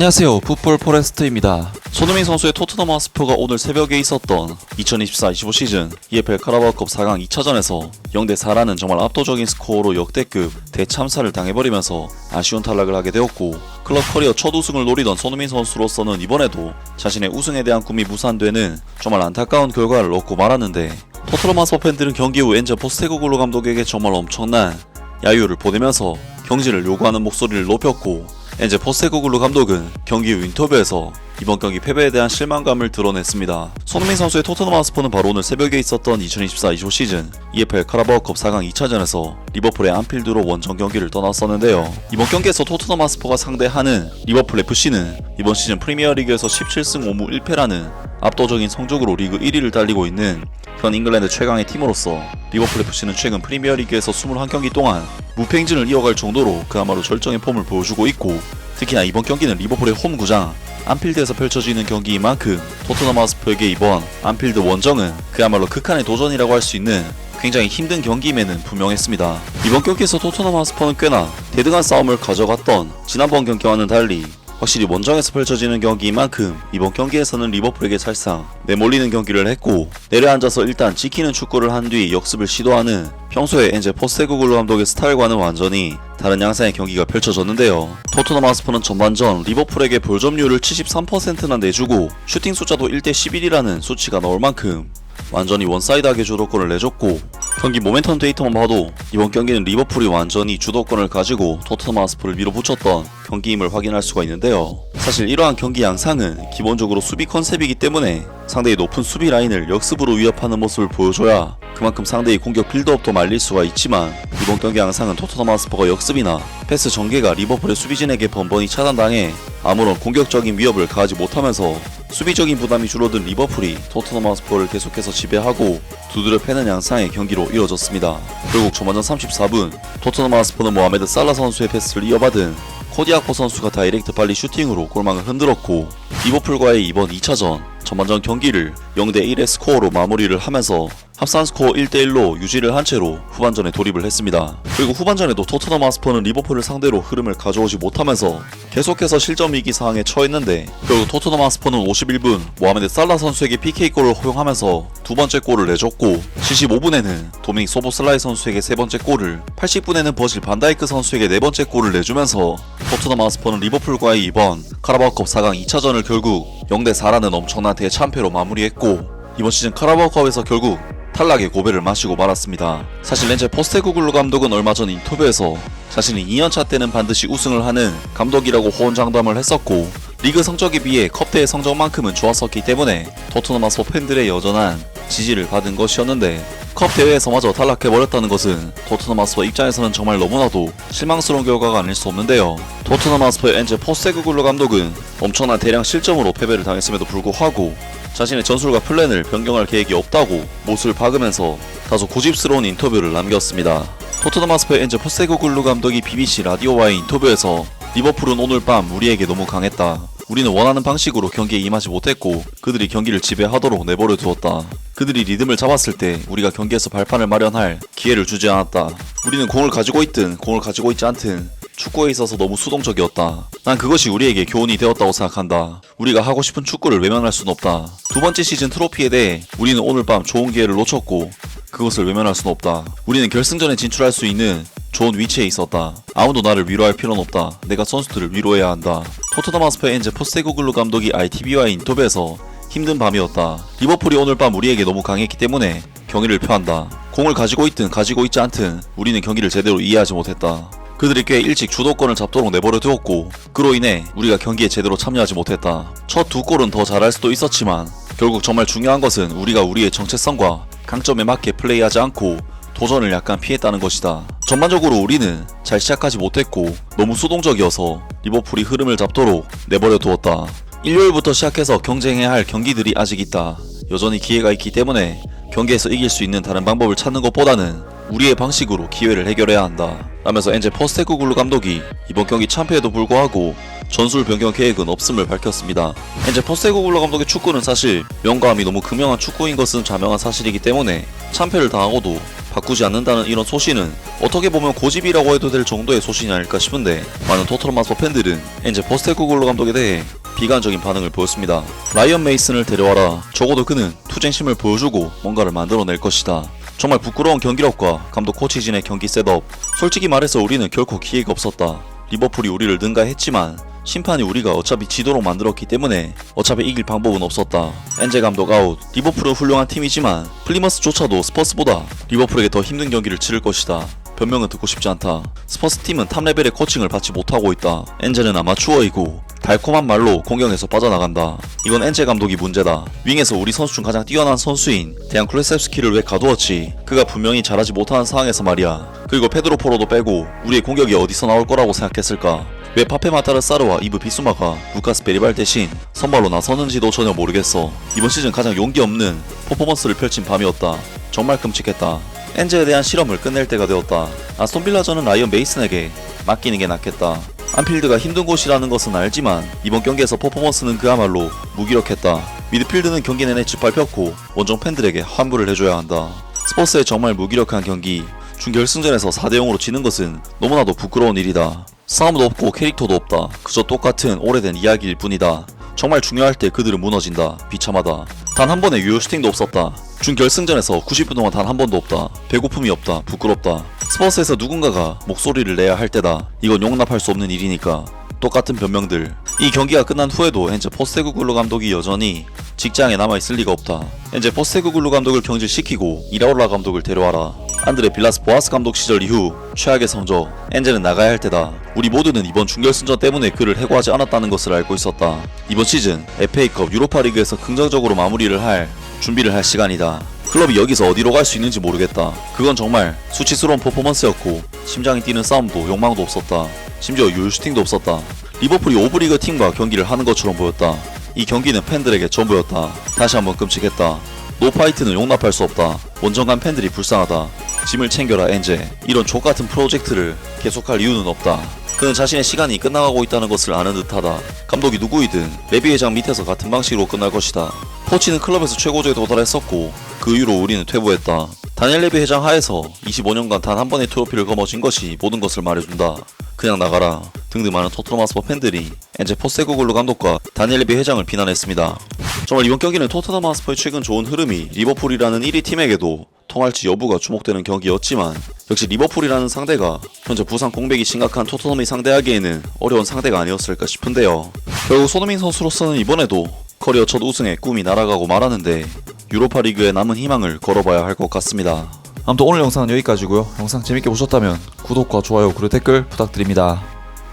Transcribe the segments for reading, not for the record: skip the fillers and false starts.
안녕하세요, 풋볼 포레스트입니다. 손흥민 선수의 토트넘 하스퍼가 오늘 새벽에 있었던 2024-25 시즌 EFL 카라바오컵 4강 2차전에서 0대4라는 정말 압도적인 스코어로 역대급 대참사를 당해버리면서 아쉬운 탈락을 하게 되었고, 클럽 커리어 첫 우승을 노리던 손흥민 선수로서는 이번에도 자신의 우승에 대한 꿈이 무산되는 정말 안타까운 결과를 얻고 말았는데, 토트넘 하스퍼 팬들은 경기 후 엔저 포스테코글루 감독에게 정말 엄청난 야유를 보내면서 경질을 요구하는 목소리를 높였고, 엔제 포스테코글루 감독은 경기 후 인터뷰에서 이번 경기 패배에 대한 실망감을 드러냈습니다. 손흥민 선수의 토트넘 하스퍼는 바로 오늘 새벽에 있었던 2024-25 시즌 EFL 카라바오컵 4강 2차전에서 리버풀의 안필드로 원정 경기를 떠났었는데요. 이번 경기에서 토트넘 하스퍼가 상대하는 리버풀 FC는 이번 시즌 프리미어리그에서 17승 5무 1패라는 압도적인 성적으로 리그 1위를 달리고 있는 현 잉글랜드 최강의 팀으로서 리버풀 FC는 최근 프리미어리그에서 21경기 동안 무패 행진을 이어갈 정도로 그야말로 절정의 폼을 보여주고 있고, 특히나 이번 경기는 리버풀의 홈 구장 안필드에서 펼쳐지는 경기인 만큼 토트넘 하스퍼에게 이번 안필드 원정은 그야말로 극한의 도전이라고 할 수 있는 굉장히 힘든 경기임에는 분명했습니다. 이번 경기에서 토트넘 하스퍼는 꽤나 대등한 싸움을 가져갔던 지난번 경기와는 달리 확실히 원정에서 펼쳐지는 경기인 만큼 이번 경기에서는 리버풀에게 살상 내몰리는 경기를 했고, 내려앉아서 일단 지키는 축구를 한 뒤 역습을 시도하는 평소에 엔제 포스테코글루 감독의 스타일과는 완전히 다른 양상의 경기가 펼쳐졌는데요. 토트넘 하스퍼는 전반전 리버풀에게 볼 점유율을 73%나 내주고 슈팅 숫자도 1대11이라는 수치가 나올 만큼 완전히 원사이드하게 주도권을 내줬고, 경기 모멘텀 데이터만 봐도 이번 경기는 리버풀이 완전히 주도권을 가지고 토트넘 하스퍼를 밀어붙였던 경기임을 확인할 수가 있는데요. 사실 이러한 경기 양상은 기본적으로 수비 컨셉이기 때문에 상대의 높은 수비 라인을 역습으로 위협하는 모습을 보여줘야 그만큼 상대의 공격 빌드업도 말릴 수가 있지만, 이번 경기 양상은 토트넘 하스퍼가 역습이나 패스 전개가 리버풀의 수비진에게 번번이 차단당해 아무런 공격적인 위협을 가하지 못하면서 수비적인 부담이 줄어든 리버풀이 토트넘 하스퍼를 계속해서 지배하고 두드려 패는 양상의 경기로 이어졌습니다. 결국 전반전 34분 토트넘 하스퍼는 모하메드 살라 선수의 패스를 이어받은 코디아코 선수가 다이렉트 발리 슈팅으로 골망을 흔들었고, 리버풀과의 이번 2차전 전반전 경기를 0대1의 스코어로 마무리를 하면서 합산 스코어 1대1로 유지를 한 채로 후반전에 돌입을 했습니다. 그리고 후반전에도 토트넘 하스퍼는 리버풀을 상대로 흐름을 가져오지 못하면서 계속해서 실점 위기 상황에 처했는데, 결국 토트넘 하스퍼는 51분 모하메드 살라 선수에게 PK골을 허용하면서 두 번째 골을 내줬고, 75분에는 도미닉 소보슬라이 선수에게 세 번째 골을, 80분에는 버질 반다이크 선수에게 네 번째 골을 내주면서 토트넘 하스퍼는 리버풀과의 이번 카라바오컵 4강 2차전을 결국 0대4라는 엄청난 대참패로 마무리했고, 이번 시즌 카라바오컵에서 결국 탈락의 고배를 마시고 말았습니다. 사실 엔제 포스테코글루 감독은 얼마 전 인터뷰에서 자신이 2년차 때는 반드시 우승을 하는 감독이라고 호언장담을 했었고, 리그 성적에 비해 컵대회 성적만큼은 좋았었기 때문에 토트넘 하스퍼 팬들의 여전한 지지를 받은 것이었는데, 컵 대회에서마저 탈락해버렸다는 것은 토트넘 하스퍼 입장에서는 정말 너무나도 실망스러운 결과가 아닐 수 없는데요. 토트넘 하스퍼의 엔제 포스테코글루 감독은 엄청난 대량 실점으로 패배를 당했음에도 불구하고 자신의 전술과 플랜을 변경할 계획이 없다고 못을 박으면서 다소 고집스러운 인터뷰를 남겼습니다. 토트넘 하스퍼의 엔제 포스테코글루 감독이 BBC 라디오와의 인터뷰에서 리버풀은 오늘 밤 우리에게 너무 강했다. 우리는 원하는 방식으로 경기에 임하지 못했고 그들이 경기를 지배하도록 내버려 두었다. 그들이 리듬을 잡았을 때 우리가 경기에서 발판을 마련할 기회를 주지 않았다. 우리는 공을 가지고 있든 공을 가지고 있지 않든 축구에 있어서 너무 수동적이었다. 난 그것이 우리에게 교훈이 되었다고 생각한다. 우리가 하고 싶은 축구를 외면할 순 없다. 두 번째 시즌 트로피에 대해 우리는 오늘 밤 좋은 기회를 놓쳤고 그것을 외면할 순 없다. 우리는 결승전에 진출할 수 있는 좋은 위치에 있었다. 아무도 나를 위로할 필요는 없다. 내가 선수들을 위로해야 한다. 토트넘 하스퍼의 엔제 포스테코글루 감독이 ITV와의 인터뷰에서 힘든 밤이었다. 리버풀이 오늘 밤 우리에게 너무 강했기 때문에 경기를 표한다. 공을 가지고 있든 가지고 있지 않든 우리는 경기를 제대로 이해하지 못했다. 그들이 꽤 일찍 주도권을 잡도록 내버려 두었고 그로 인해 우리가 경기에 제대로 참여하지 못했다. 첫 두 골은 더 잘할 수도 있었지만 결국 정말 중요한 것은 우리가 우리의 정체성과 강점에 맞게 플레이하지 않고 도전을 약간 피했다는 것이다. 전반적으로 우리는 잘 시작하지 못했고 너무 수동적이어서 리버풀이 흐름을 잡도록 내버려 두었다. 일요일부터 시작해서 경쟁해야 할 경기들이 아직 있다. 여전히 기회가 있기 때문에 경기에서 이길 수 있는 다른 방법을 찾는 것보다는 우리의 방식으로 기회를 해결해야 한다. 라면서 엔제 포스테코글루 감독이 이번 경기 참패에도 불구하고 전술 변경 계획은 없음을 밝혔습니다. 엔제 포스테코글루 감독의 축구는 사실 명과함이 너무 극명한 축구인 것은 자명한 사실이기 때문에 참패를 당하고도 바꾸지 않는다는 이런 소신은 어떻게 보면 고집이라고 해도 될 정도의 소신이 아닐까 싶은데, 많은 토트넘 하스퍼 팬들은 엔제 포스테코글루 감독에 대해 비관적인 반응을 보였습니다. 라이언 메이슨을 데려와라. 적어도 그는 투쟁심을 보여주고 뭔가를 만들어낼 것이다. 정말 부끄러운 경기력과 감독 코치진의 경기 셋업. 솔직히 말해서 우리는 결코 기회가 없었다. 리버풀이 우리를 능가했지만 심판이 우리가 어차피 지도록 만들었기 때문에 어차피 이길 방법은 없었다. 엔제 감독 아웃. 리버풀은 훌륭한 팀이지만 플리머스조차도 스퍼스보다 리버풀에게 더 힘든 경기를 치를 것이다. 변명은 듣고 싶지 않다. 스퍼스 팀은 탑 레벨의 코칭을 받지 못하고 있다. 엔제는 아마추어이고 달콤한 말로 공격에서 빠져나간다. 이건 엔제 감독이 문제다. 윙에서 우리 선수 중 가장 뛰어난 선수인 데안 클루세프스키를 왜 가두었지? 그가 분명히 잘하지 못하는 상황에서 말이야. 그리고 페드로 포로도 빼고 우리의 공격이 어디서 나올 거라고 생각했을까? 왜 파페 마타르사르와 이브 비수마가 루카스 베리발 대신 선발로 나서는지도 전혀 모르겠어. 이번 시즌 가장 용기 없는 퍼포먼스를 펼친 밤이었다. 정말 끔찍했다. 엔제에 대한 실험을 끝낼 때가 되었다. 아스톤빌라전은 라이언 메이슨에게 맡기는 게 낫겠다. 안필드가 힘든 곳이라는 것은 알지만 이번 경기에서 퍼포먼스는 그야말로 무기력했다. 미드필드는 경기 내내 짓밟혔고 원정 팬들에게 환불을 해줘야 한다. 스퍼스의 정말 무기력한 경기. 준결승전에서 4대0으로 지는 것은 너무나도 부끄러운 일이다. 싸움도 없고 캐릭터도 없다. 그저 똑같은 오래된 이야기일 뿐이다. 정말 중요할 때 그들은 무너진다. 비참하다. 단 한 번의 유효 슈팅도 없었다. 준결승전에서 90분 동안 단 한 번도 없다. 배고픔이 없다. 부끄럽다. 스퍼스에서 누군가가 목소리를 내야 할 때다. 이건 용납할 수 없는 일이니까. 똑같은 변명들. 이 경기가 끝난 후에도 엔제 포스테코글루 감독이 여전히 직장에 남아있을 리가 없다. 엔제 포스테코글루 감독을 경질시키고 이라올라 감독을 데려와라. 안드레 빌라스 보아스 감독 시절 이후 최악의 성적. 엔제는 나가야 할 때다. 우리 모두는 이번 준결승전 때문에 그를 해고하지 않았다는 것을 알고 있었다. 이번 시즌 FA컵 유로파리그에서 긍정적으로 마무리를 할 준비를 할 시간이다. 클럽이 여기서 어디로 갈 수 있는지 모르겠다. 그건 정말 수치스러운 퍼포먼스였고 심장이 뛰는 싸움도 욕망도 없었다. 심지어 유효 슈팅도 없었다. 리버풀이 오브리그 팀과 경기를 하는 것처럼 보였다. 이 경기는 팬들에게 전부였다. 다시 한번 끔찍했다. 노파이트는 용납할 수 없다. 원정간 팬들이 불쌍하다. 짐을 챙겨라 엔제. 이런 족같은 프로젝트를 계속할 이유는 없다. 그는 자신의 시간이 끝나가고 있다는 것을 아는 듯하다. 감독이 누구이든 레비 회장 밑에서 같은 방식으로 끝날 것이다. 포치는 클럽에서 최고조에 도달했었고 그 이후로 우리는 퇴보했다. 다니엘 레비 회장 하에서 25년간 단 한 번의 트로피를 거머쥔 것이 모든 것을 말해준다. 그냥 나가라 등등 많은 토트넘 하스퍼 팬들이 엔제 포스테코글루 감독과 다니엘 레비 회장을 비난했습니다. 정말 이번 경기는 토트넘 하스퍼의 최근 좋은 흐름이 리버풀이라는 1위 팀에게도 통할지 여부가 주목되는 경기였지만, 역시 리버풀이라는 상대가 현재 부상 공백이 심각한 토트넘이 상대하기에는 어려운 상대가 아니었을까 싶은데요. 결국 손흥민 선수로서는 이번에도 커리어 첫 우승에 꿈이 날아가고 말았는데 유로파 리그에 남은 희망을 걸어봐야 할 것 같습니다. 아무튼 오늘 영상은 여기까지고요. 영상 재밌게 보셨다면 구독과 좋아요 그리고 댓글 부탁드립니다.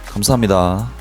감사합니다.